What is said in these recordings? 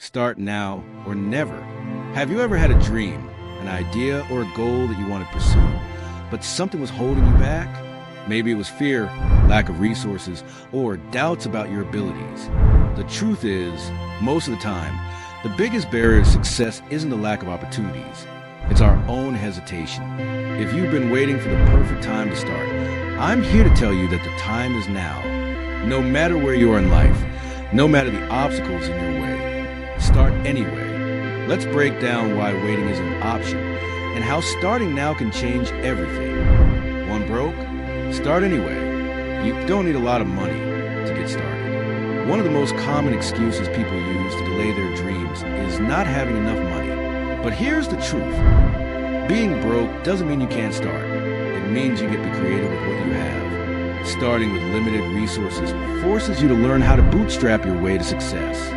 Start now or never. Have you ever had a dream, an idea, or a goal that you wanted to pursue, but something was holding you back? Maybe it was fear, lack of resources, or doubts about your abilities. The truth is, most of the time, the biggest barrier to success isn't the lack of opportunities. It's our own hesitation. If you've been waiting for the perfect time to start, I'm here to tell you that the time is now. No matter where you are in life, no matter the obstacles in your way, start anyway. Let's break down why waiting is an option and how starting now can change everything. One broke? Start anyway. You don't need a lot of money to get started. One of the most common excuses people use to delay their dreams is not having enough money. But here's the truth. Being broke doesn't mean you can't start. It means you get to be creative with what you have. Starting with limited resources forces you to learn how to bootstrap your way to success.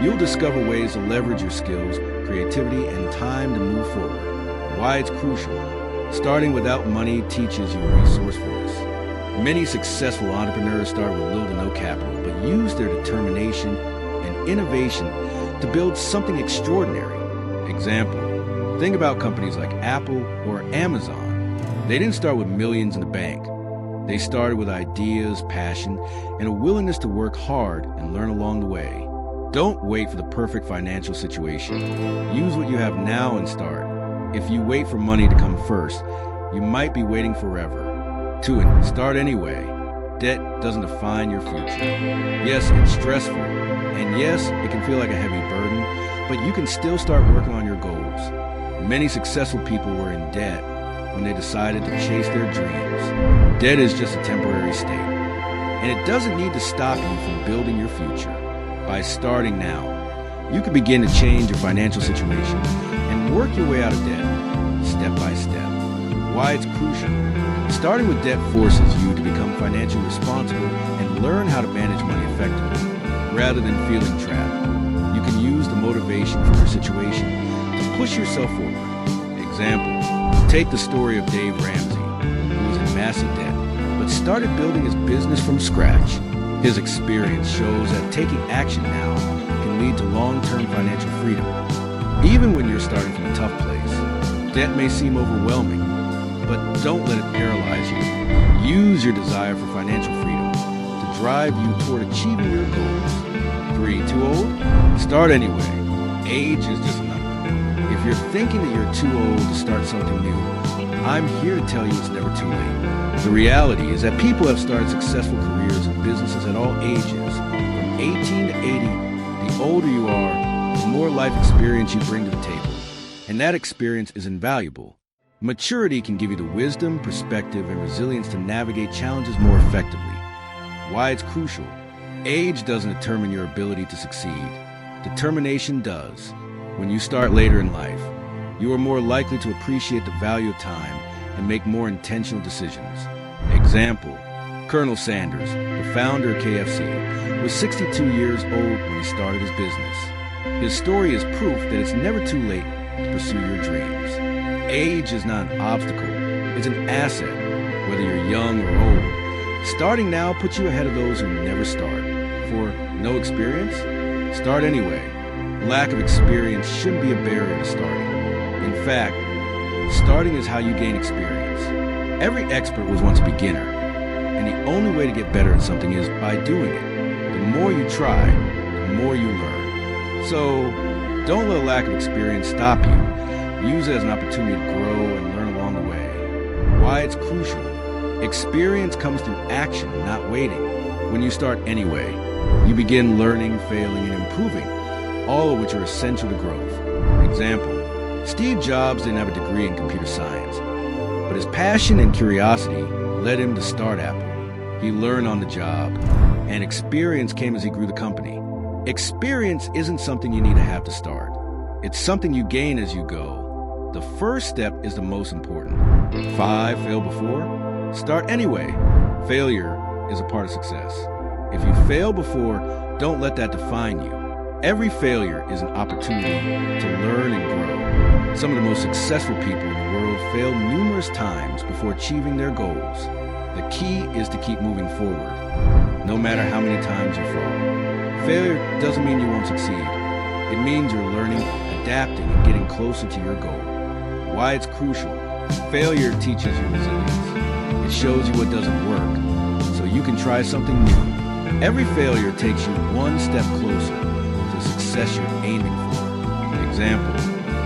You'll discover ways to leverage your skills, creativity, and time to move forward. Why it's crucial. Starting without money teaches you resourcefulness. Many successful entrepreneurs start with little to no capital, but use their determination and innovation to build something extraordinary. Example, think about companies like Apple or Amazon. They didn't start with millions in the bank. They started with ideas, passion, and a willingness to work hard and learn along the way. Don't wait for the perfect financial situation. Use what you have now and start. If you wait for money to come first, you might be waiting forever. 2. Start anyway. Debt doesn't define your future. Yes, it's stressful, and yes, it can feel like a heavy burden, but you can still start working on your goals. Many successful people were in debt when they decided to chase their dreams. Debt is just a temporary state, and it doesn't need to stop you from building your future. By starting now, you can begin to change your financial situation and work your way out of debt, step by step. Why it's crucial. Starting with debt forces you to become financially responsible and learn how to manage money effectively, rather than feeling trapped. You can use the motivation from your situation to push yourself forward. Example, take the story of Dave Ramsey, who was in massive debt, but started building his business from scratch. His experience shows that taking action now can lead to long-term financial freedom. Even when you're starting from a tough place, debt may seem overwhelming, but don't let it paralyze you. Use your desire for financial freedom to drive you toward achieving your goals. 3. Too old? Start anyway. Age is just a number. If you're thinking that you're too old to start something new, I'm here to tell you it's never too late. The reality is that people have started successful careers and businesses at all ages. From 18 to 80, the older you are, the more life experience you bring to the table. And that experience is invaluable. Maturity can give you the wisdom, perspective, and resilience to navigate challenges more effectively. Why it's crucial. Age doesn't determine your ability to succeed. Determination does. When you start later in life, you are more likely to appreciate the value of time and make more intentional decisions. Example, Colonel Sanders, the founder of KFC, was 62 years old when he started his business. His story is proof that it's never too late to pursue your dreams. Age is not an obstacle, it's an asset, whether you're young or old. Starting now puts you ahead of those who never start. For no experience? Start anyway. Lack of experience shouldn't be a barrier to starting. In fact, starting is how you gain experience. Every expert was once a beginner, and the only way to get better at something is by doing it. The more you try, the more you learn. So, don't let a lack of experience stop you. Use it as an opportunity to grow and learn along the way. Why it's crucial. Experience comes through action, not waiting. When you start anyway, you begin learning, failing, and improving, all of which are essential to growth. Example, Steve Jobs didn't have a degree in computer science, but his passion and curiosity led him to start Apple. He learned on the job, and experience came as he grew the company. Experience isn't something you need to have to start. It's something you gain as you go. The first step is the most important. 5. Fail before? Start anyway. Failure is a part of success. If you fail before, don't let that define you. Every failure is an opportunity to learn and grow. Some of the most successful people in the world failed numerous times before achieving their goals. The key is to keep moving forward, no matter how many times you fall. Failure doesn't mean you won't succeed. It means you're learning, adapting, and getting closer to your goal. Why it's crucial. Failure teaches you resilience. It shows you what doesn't work, so you can try something new. Every failure takes you one step closer to success you're aiming for. Example,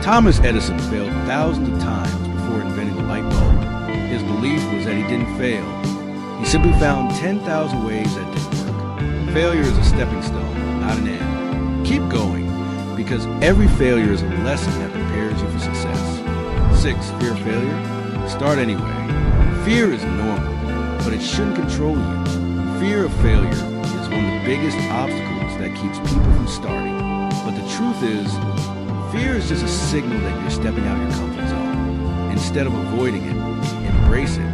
Thomas Edison failed thousands of times before inventing the light bulb. His belief was that he didn't fail. He simply found 10,000 ways that didn't work. Failure is a stepping stone, not an end. Keep going, because every failure is a lesson that prepares you for success. 6. Fear of failure? Start anyway. Fear is normal, but it shouldn't control you. Fear of failure is one of the biggest obstacles that keeps people from starting. But the truth is, fear is just a signal that you're stepping out of your comfort zone. Instead of avoiding it, embrace it.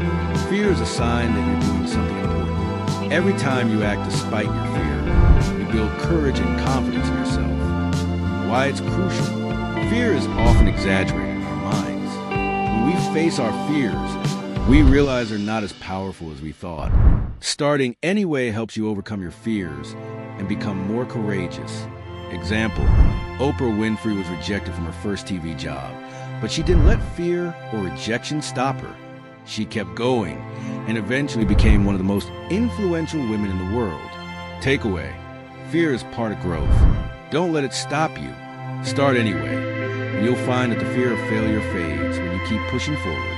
Fear is a sign that you're doing something important. Every time you act despite your fear, you build courage and confidence in yourself. Why it's crucial. Fear is often exaggerated in our minds. When we face our fears, we realize they're not as powerful as we thought. Starting anyway helps you overcome your fears and become more courageous. Example, Oprah Winfrey was rejected from her first TV job, but she didn't let fear or rejection stop her. She kept going and eventually became one of the most influential women in the world. Takeaway, fear is part of growth. Don't let it stop you. Start anyway, and you'll find that the fear of failure fades when you keep pushing forward.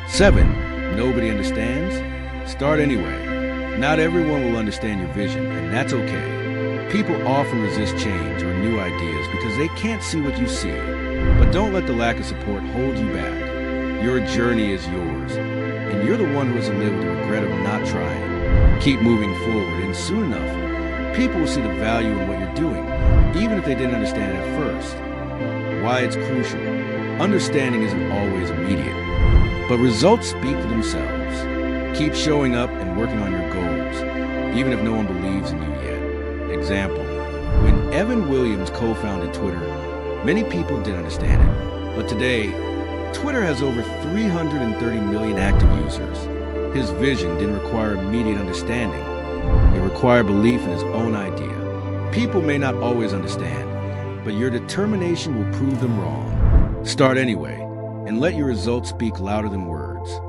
7. Nobody understands? Start anyway. Not everyone will understand your vision, and that's okay. People often resist change or new ideas because they can't see what you see. But don't let the lack of support hold you back. Your journey is yours, and you're the one who has to live with the regret of not trying. Keep moving forward, and soon enough, people will see the value in what you're doing, even if they didn't understand it at first. Why it's crucial. Understanding isn't always immediate, but results speak for themselves. Keep showing up and working on your goals, even if no one believes in you yet. Example, when Evan Williams co-founded Twitter, many people didn't understand it. But today, Twitter has over 330 million active users. His vision didn't require immediate understanding. It required belief in his own idea. People may not always understand, but your determination will prove them wrong. Start anyway, and let your results speak louder than words.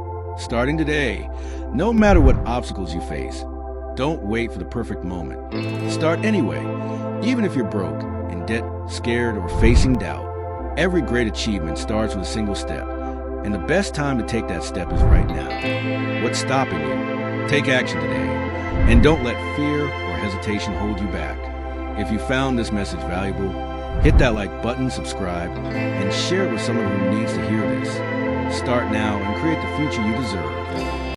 Starting today, no matter what obstacles you face, don't wait for the perfect moment. Start anyway, even if you're broke, in debt, scared, or facing doubt. Every great achievement starts with a single step, and the best time to take that step is right now. What's stopping you? Take action today, and don't let fear or hesitation hold you back. If you found this message valuable, hit that like button, subscribe, and share it with someone who needs to hear this. Start now and create the future you deserve.